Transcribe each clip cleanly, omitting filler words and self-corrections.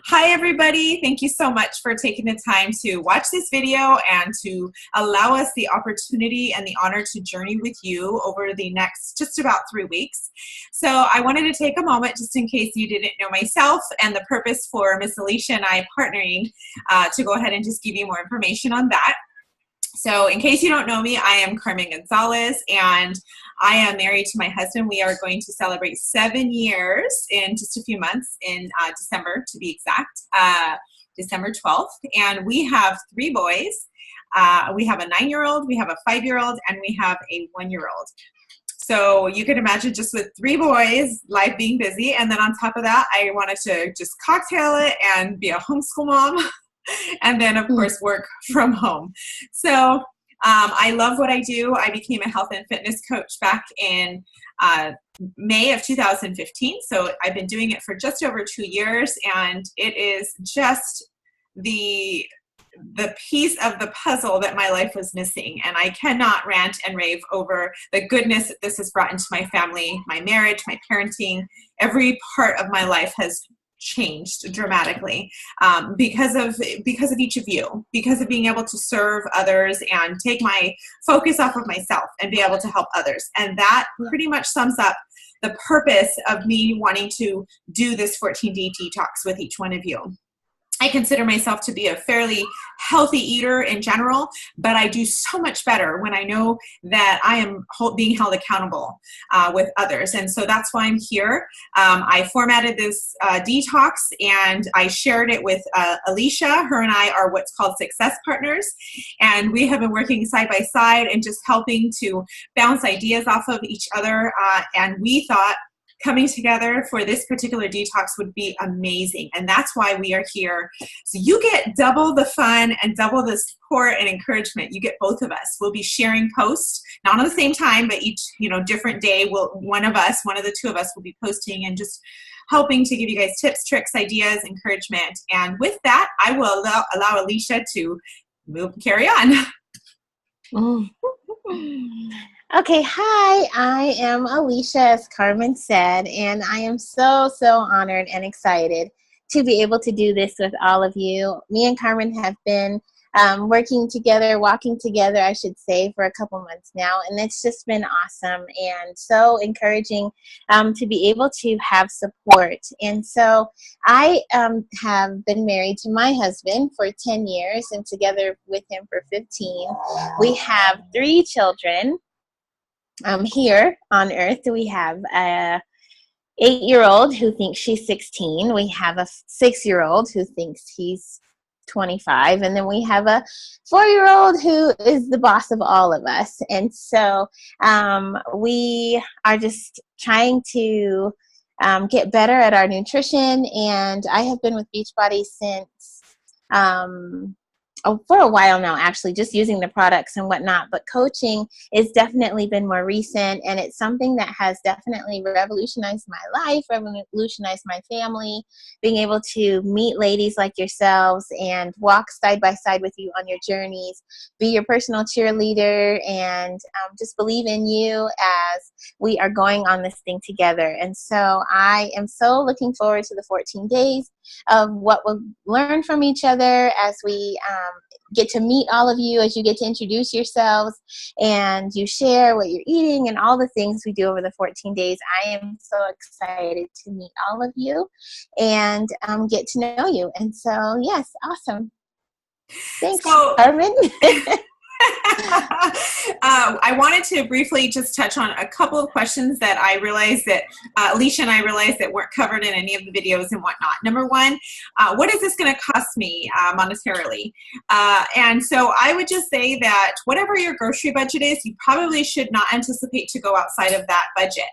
Hi, everybody. Thank you so much for taking the time to watch this video and to allow us the opportunity and the honor to journey with you over the next just about 3 weeks. So I wanted to take a moment just in case you didn't know myself and the purpose for Miss Alicia and I partnering to go ahead and just give you more information on that. So in case you don't know me, I am Carmen Gonzalez, and I am married to my husband. We are going to celebrate 7 years in just a few months in December, to be exact, December 12th. And we have 3 boys. We have a 9-year-old, we have a 5-year-old, and we have a 1-year-old. So you can imagine just with 3 boys, life being busy. And then on top of that, I wanted to just cocktail it and be a homeschool mom. And then, of course, work from home. So I love what I do. I became a health and fitness coach back in May of 2015. So I've been doing it for just over 2 years, and it is just the piece of the puzzle that my life was missing. And I cannot rant and rave over the goodness that this has brought into my family, my marriage, my parenting. Every part of my life has changed dramatically because of each of you, because of being able to serve others and take my focus off of myself and be able to help others. And that pretty much sums up the purpose of me wanting to do this 14-day detox with each one of you. I consider myself to be a fairly healthy eater in general, but I do so much better when I know that I am being held accountable with others. And so that's why I'm here. I formatted this detox and I shared it with Alicia. Her and I are what's called success partners. And we have been working side by side and just helping to bounce ideas off of each other. And we thought coming together for this particular detox would be amazing. And that's why we are here. So you get double the fun and double the support and encouragement. You get both of us. We'll be sharing posts, not on the same time, but each, different day, one of the 2 of us will be posting and just helping to give you guys tips, tricks, ideas, encouragement. And with that, I will allow Alicia to carry on. Okay, hi, I am Alicia, as Carmen said, and I am so honored and excited to be able to do this with all of you. Me and Carmen have been walking together, I should say, for a couple months now, and it's just been awesome and so encouraging to be able to have support. And so I have been married to my husband for 10 years and together with him for 15. We have 3 children. Here on earth. We have a 8-year-old who thinks she's 16. We have a 6-year-old who thinks he's 25. And then we have a 4-year-old who is the boss of all of us. And so we are just trying to get better at our nutrition. And I have been with Beachbody since for a while now, actually, just using the products and whatnot. But coaching has definitely been more recent, and it's something that has definitely revolutionized my life, revolutionized my family, being able to meet ladies like yourselves and walk side by side with you on your journeys, be your personal cheerleader, and just believe in you as we are going on this thing together. And so I am so looking forward to the 14 days of what we'll learn from each other as we get to meet all of you, as you get to introduce yourselves and you share what you're eating and all the things we do over the 14 days. I am so excited to meet all of you and get to know you. And so, yes, awesome. Thanks, Carmen. I wanted to briefly just touch on a couple of questions that I realized that Alicia and I realized that weren't covered in any of the videos and whatnot. Number one, what is this going to cost me monetarily? And so I would just say that whatever your grocery budget is, you probably should not anticipate to go outside of that budget.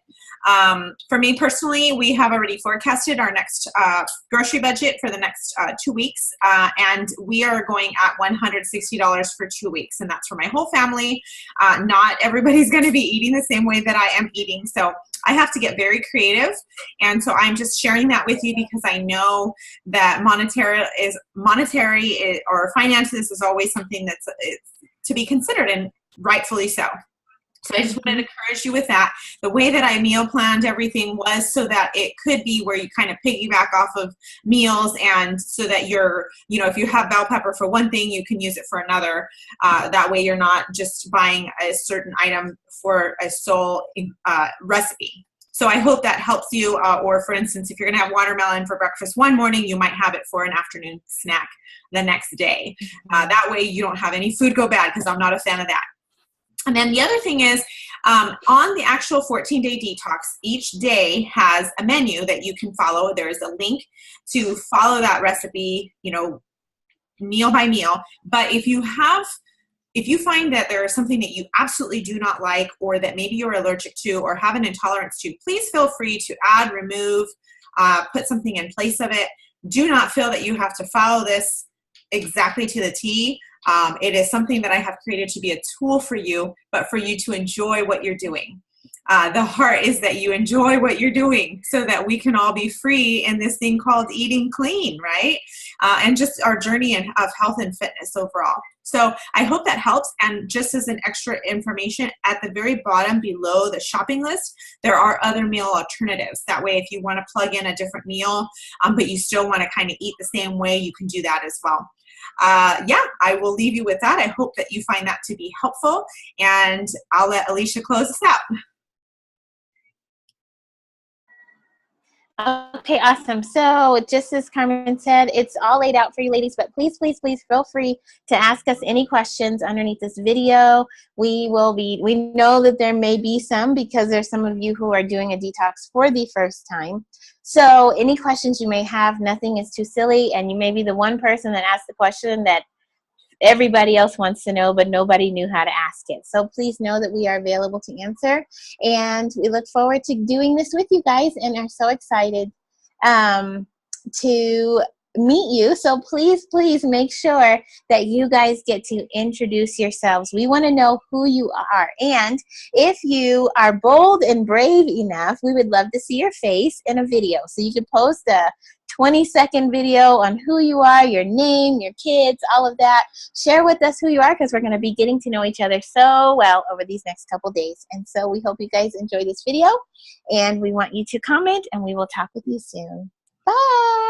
For me personally, we have already forecasted our next grocery budget for the next 2 weeks, and we are going at $160 for 2 weeks, and that's for my whole family. Not everybody's going to be eating the same way that I am eating, so I have to get very creative, and so I'm just sharing that with you because I know that monetary or finances is always something that's to be considered, and rightfully so. So I just wanted to encourage you with that. The way that I meal planned everything was so that it could be where you kind of piggyback off of meals, and so that you're, you know, if you have bell pepper for one thing, you can use it for another. That way you're not just buying a certain item for a sole recipe. So I hope that helps you. Or for instance, if you're going to have watermelon for breakfast one morning, you might have it for an afternoon snack the next day. That way you don't have any food go bad, because I'm not a fan of that. And then the other thing is, on the actual 14-day detox, each day has a menu that you can follow. There's a link to follow that recipe, you know, meal by meal. But if you find that there is something that you absolutely do not like, or that maybe you're allergic to or have an intolerance to, please feel free to add, remove, put something in place of it. Do not feel that you have to follow this exactly to the T. It is something that I have created to be a tool for you, but for you to enjoy what you're doing. The heart is that you enjoy what you're doing, so that we can all be free in this thing called eating clean, right? And just our journey of health and fitness overall. So I hope that helps. And just as an extra information, at the very bottom below the shopping list, there are other meal alternatives. That way, if you want to plug in a different meal, but you still want to kind of eat the same way, you can do that as well. Yeah, I will leave you with that. I hope that you find that to be helpful, and I'll let Alicia close us out. Okay, awesome. So just as Carmen said, it's all laid out for you ladies, but please, please, please feel free to ask us any questions underneath this video. We know that there may be some, because there's some of you who are doing a detox for the first time. So any questions you may have, nothing is too silly, and you may be the one person that asked the question that everybody else wants to know, but nobody knew how to ask it. So please know that we are available to answer, and we look forward to doing this with you guys, and are so excited to meet you. So please, please make sure that you guys get to introduce yourselves. We want to know who you are, and if you are bold and brave enough, we would love to see your face in a video. So you could post a 20-second video on who you are, your name, your kids, all of that. Share with us who you are, because we're going to be getting to know each other so well over these next couple days. And so we hope you guys enjoy this video, and we want you to comment, and we will talk with you soon. Bye.